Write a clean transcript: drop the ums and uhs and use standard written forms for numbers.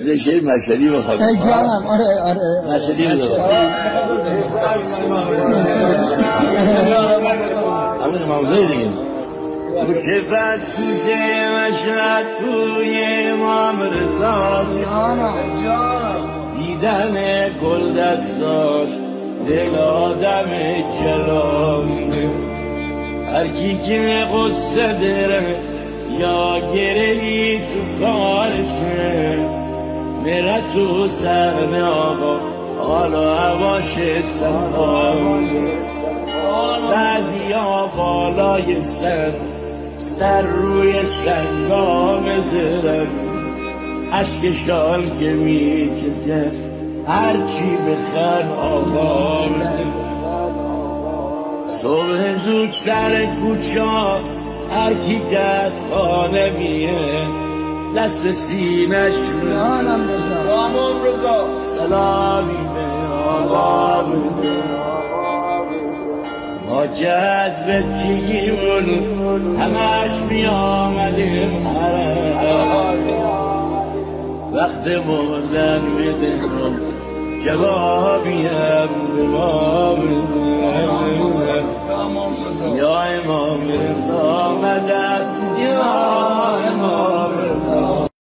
یه شعر مشهدی بخواد. جانم. آره مشهدی بخواد. همین موضوع دیگه. کوچه پس کوچه مشهد کوی امام رضا دیدن گل دستاش دل آدم جلانده هر کی که قصه داره یا گرهی تو کارشه میره تو سحن آقا حالا هواش سنبانده بعضی ها بالای سر روی سنگام زرن عشق شال که میچکه هرچی بخر آقا بده صبح زود سر کوچه هر کی که از خانه میه دست سینش جانم رضا سلامی به آقا بده ما که از بچگیمون همش می آمدیم حرم وقت موزن بده جوابی هم به ما بده